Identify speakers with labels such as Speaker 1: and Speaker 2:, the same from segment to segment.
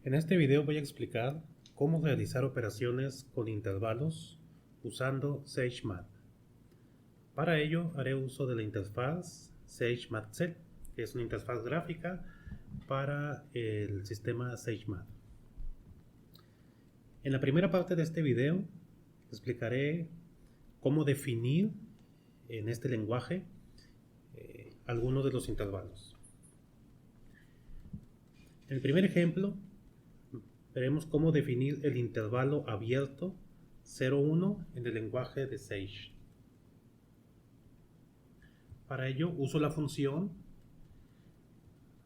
Speaker 1: En este video voy a explicar cómo realizar operaciones con intervalos usando SageMath. Para ello haré uso de la interfaz SageMathCell, que es una interfaz gráfica para el sistema SageMath. En la primera parte de este video explicaré cómo definir en este lenguaje algunos de los intervalos. En el primer ejemplo veremos cómo definir el intervalo abierto 0,1 en el lenguaje de Sage. Para ello uso la función,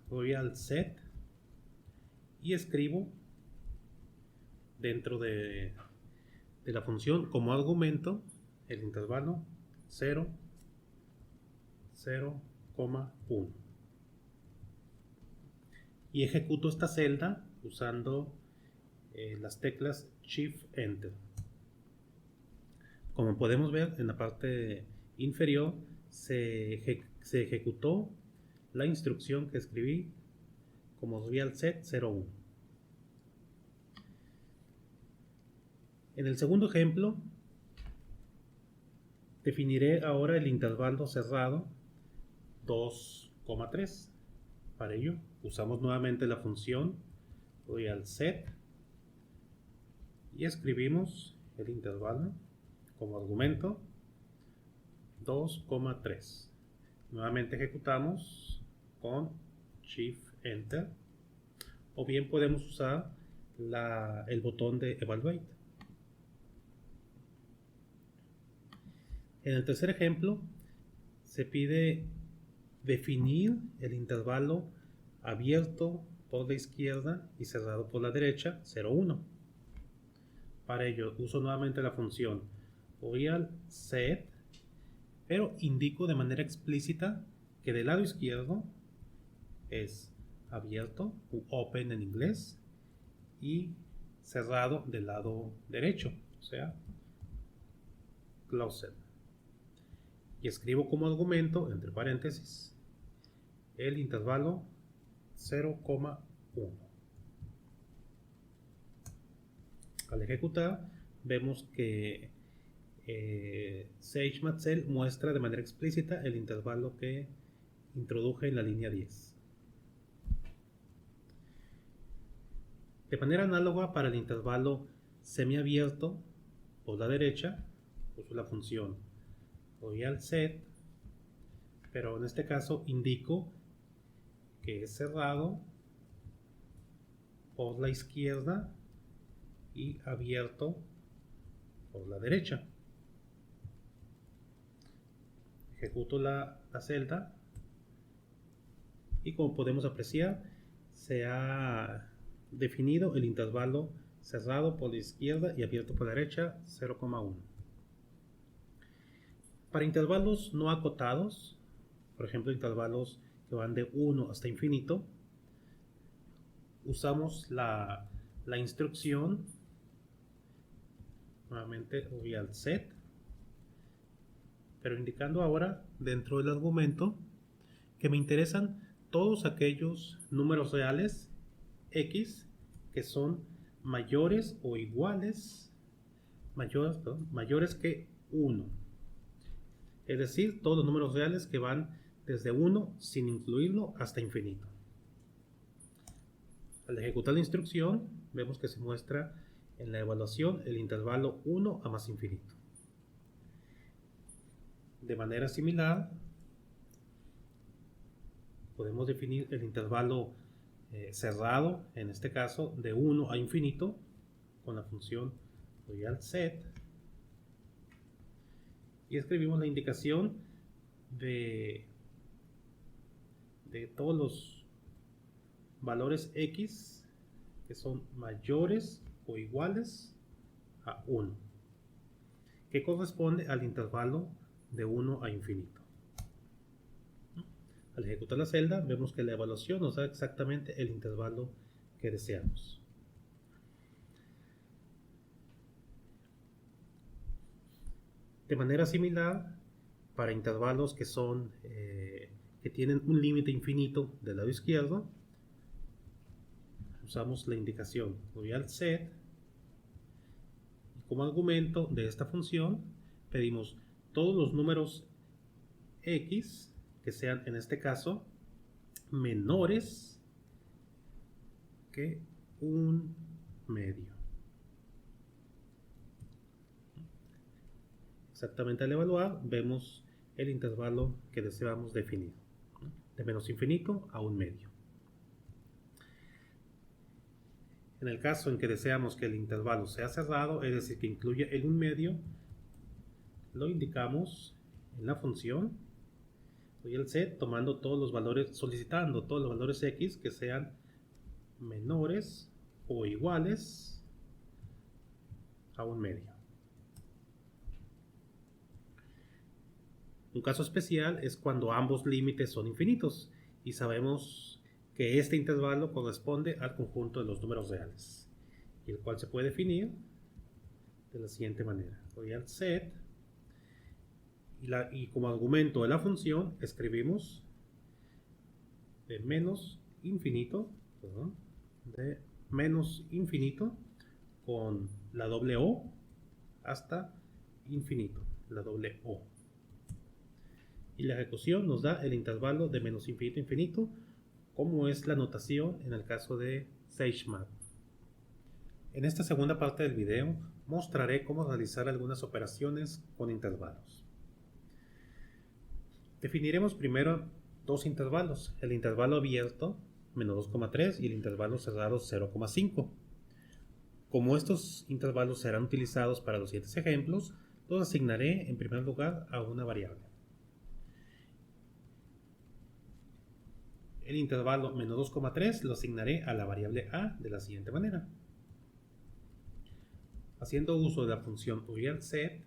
Speaker 1: voy al set y escribo dentro de la función como argumento el intervalo 0, 0,1 y ejecuto esta celda usando las teclas Shift Enter. Como podemos ver en la parte inferior se ejecutó la instrucción que escribí como real set 0,1. En el segundo ejemplo definiré ahora el intervalo cerrado 2,3. Para ello usamos nuevamente la función real set y escribimos el intervalo como argumento 2,3. Nuevamente ejecutamos con Shift Enter, o bien podemos usar el botón de Evaluate. En el tercer ejemplo se pide definir el intervalo abierto por la izquierda y cerrado por la derecha 0,1. Para ello uso nuevamente la función real set, pero indico de manera explícita que del lado izquierdo es abierto, u open en inglés, y cerrado del lado derecho, o sea, closed. Y escribo como argumento, entre paréntesis, el intervalo 0,1. Al ejecutar, vemos que SageMathCell muestra de manera explícita el intervalo que introduje en la línea 10. De manera análoga para el intervalo semiabierto por la derecha, uso la función real set, pero en este caso indico que es cerrado por la izquierda y abierto por la derecha. Ejecuto la celda y como podemos apreciar se ha definido el intervalo cerrado por la izquierda y abierto por la derecha 0,1. Para intervalos no acotados, por ejemplo intervalos que van de 1 hasta infinito, usamos la instrucción nuevamente real set, pero indicando ahora dentro del argumento que me interesan todos aquellos números reales x que son mayores o iguales, mayores que 1. Es decir, todos los números reales que van desde 1 sin incluirlo hasta infinito. Al ejecutar la instrucción, vemos que se muestra en la evaluación el intervalo 1 a más infinito. De manera similar, podemos definir el intervalo cerrado, en este caso de 1 a infinito, con la función real set, y escribimos la indicación de todos los valores x que son mayores o iguales a 1, que corresponde al intervalo de 1 a infinito. Al ejecutar la celda vemos que la evaluación nos da exactamente el intervalo que deseamos. De manera similar, para intervalos que son que tienen un límite infinito del lado izquierdo, usamos la indicación set, y como argumento de esta función pedimos todos los números x que sean en este caso menores que un medio. Exactamente al evaluar vemos el intervalo que deseamos definir, de menos infinito a un medio. En el caso en que deseamos que el intervalo sea cerrado, es decir, que incluya el un medio, lo indicamos en la función set tomando todos los valores, solicitando todos los valores x que sean menores o iguales a un medio. Un caso especial es cuando ambos límites son infinitos y sabemos que este intervalo corresponde al conjunto de los números reales, y el cual se puede definir de la siguiente manera. Set, y como argumento de la función escribimos de menos infinito con la doble O hasta infinito, la doble O. Y la ejecución nos da el intervalo de menos infinito a infinito, como es la notación en el caso de SageMath. En esta segunda parte del video mostraré cómo realizar algunas operaciones con intervalos. Definiremos primero dos intervalos, el intervalo abierto menos 2,3 y el intervalo cerrado 0,5. Como estos intervalos serán utilizados para los siguientes ejemplos, los asignaré en primer lugar a una variable. El intervalo menos 2,3 lo asignaré a la variable a de la siguiente manera. Haciendo uso de la función set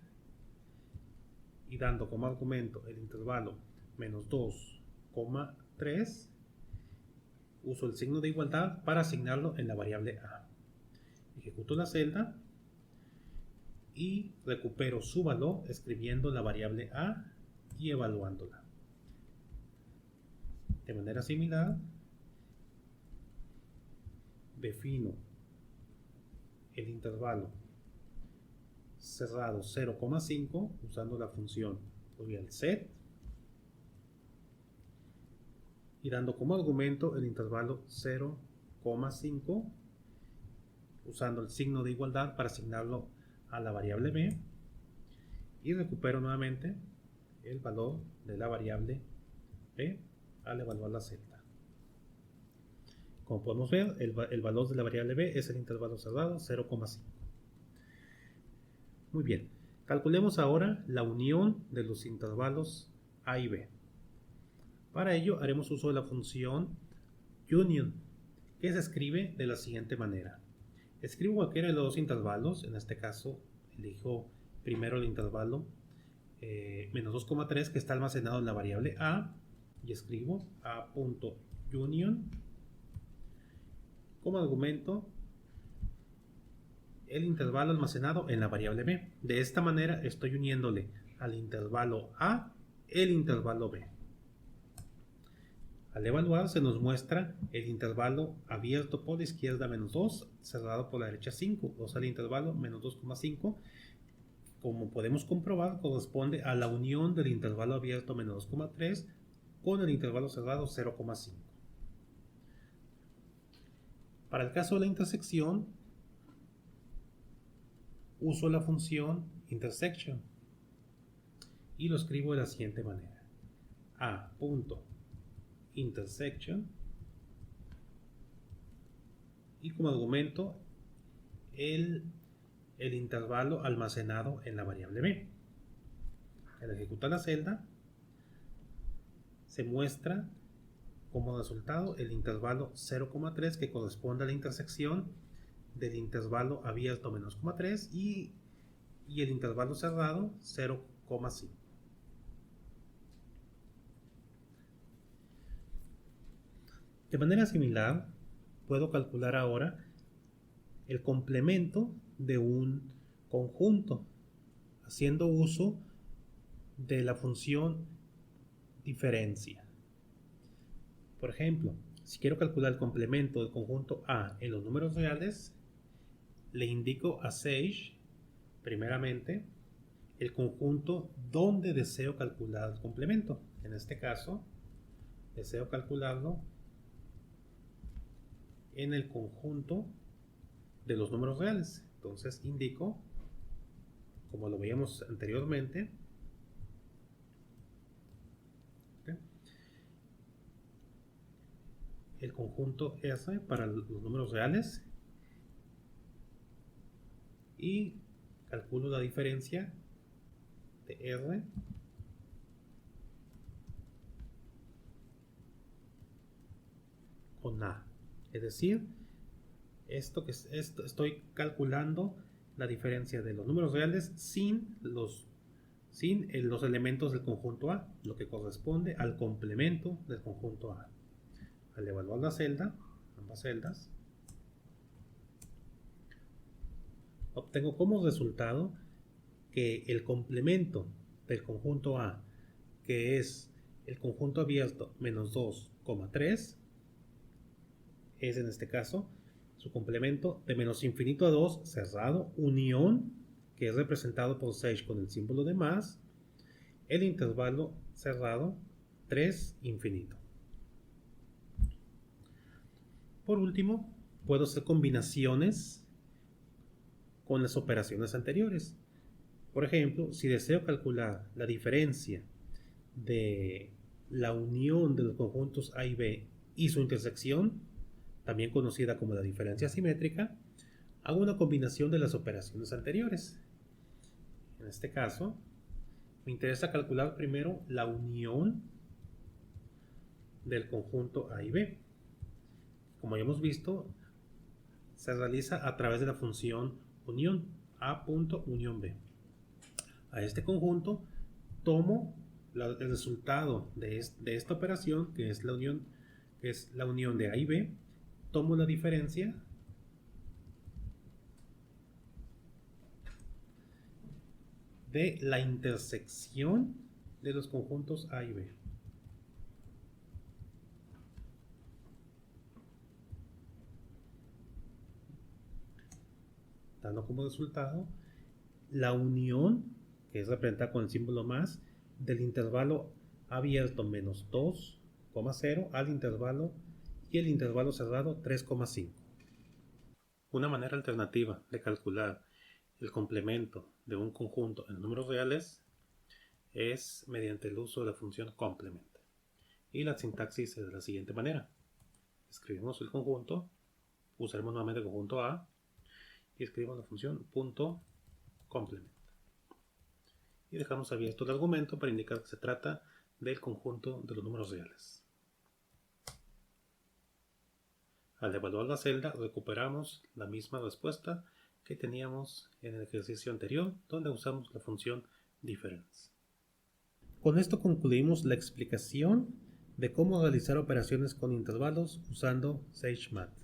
Speaker 1: y dando como argumento el intervalo menos 2,3, uso el signo de igualdad para asignarlo en la variable a. Ejecuto la celda y recupero su valor escribiendo la variable a y evaluándola. De manera similar, defino el intervalo cerrado 0,5 usando la función set y dando como argumento el intervalo 0,5 usando el signo de igualdad para asignarlo a la variable b, y recupero nuevamente el valor de la variable b al evaluar la celda. Como podemos ver, el valor de la variable b es el intervalo cerrado 0,5. Muy bien, calculemos ahora la unión de los intervalos a y b. Para ello haremos uso de la función union, que se escribe de la siguiente manera. Escribo cualquiera de los dos intervalos, en este caso elijo primero el intervalo menos 2,3 que está almacenado en la variable a, y escribo a.union como argumento el intervalo almacenado en la variable b. De esta manera estoy uniéndole al intervalo a el intervalo b. Al evaluar se nos muestra el intervalo abierto por la izquierda menos 2, cerrado por la derecha 5, o sea el intervalo menos 2,5. Como podemos comprobar, corresponde a la unión del intervalo abierto menos 2,3 con el intervalo cerrado 0,5. Para el caso de la intersección, uso la función intersection y lo escribo de la siguiente manera. A.intersection y como argumento el intervalo almacenado en la variable b. Al ejecutar la celda se muestra como resultado el intervalo 0,3 que corresponde a la intersección del intervalo abierto menos 0,3 y el intervalo cerrado 0,5. De manera similar, puedo calcular ahora el complemento de un conjunto haciendo uso de la función diferencia. Por ejemplo, Si quiero calcular el complemento del conjunto A en los números reales, le indico a Sage, primeramente, el conjunto donde deseo calcular el complemento. En este caso, deseo calcularlo en el conjunto de los números reales. Entonces indico, como lo veíamos anteriormente, ¿okay?, el conjunto S para los números reales y calculo la diferencia de R con A. Es decir, estoy calculando la diferencia de los números reales sin los elementos del conjunto A, lo que corresponde al complemento del conjunto A. Al evaluar la celda, ambas celdas, obtengo como resultado que el complemento del conjunto A, que es el conjunto abierto menos 2,3, es en este caso su complemento de menos infinito a 2 cerrado, unión, que es representado por Sage con el símbolo de más, el intervalo cerrado 3 infinito. Por último, puedo hacer combinaciones con las operaciones anteriores. Por ejemplo, si deseo calcular la diferencia de la unión de los conjuntos A y B y su intersección, también conocida como la diferencia simétrica, hago una combinación de las operaciones anteriores. En este caso, me interesa calcular primero la unión del conjunto A y B. Como ya hemos visto, se realiza a través de la función unión, A.unión B. A este conjunto tomo el resultado de esta operación, que es la unión de A y B, tomo la diferencia de la intersección de los conjuntos A y B. Dando como resultado la unión, que es representada con el símbolo más, del intervalo abierto menos 2,0 al intervalo y el intervalo cerrado 3,5. Una manera alternativa de calcular el complemento de un conjunto en números reales es mediante el uso de la función complement. Y la sintaxis es de la siguiente manera. Escribimos el conjunto, usaremos nuevamente el conjunto A y escribimos la función .complement. Y dejamos abierto el argumento para indicar que se trata del conjunto de los números reales. Al evaluar la celda, recuperamos la misma respuesta que teníamos en el ejercicio anterior, donde usamos la función difference. Con esto concluimos la explicación de cómo realizar operaciones con intervalos usando SageMath.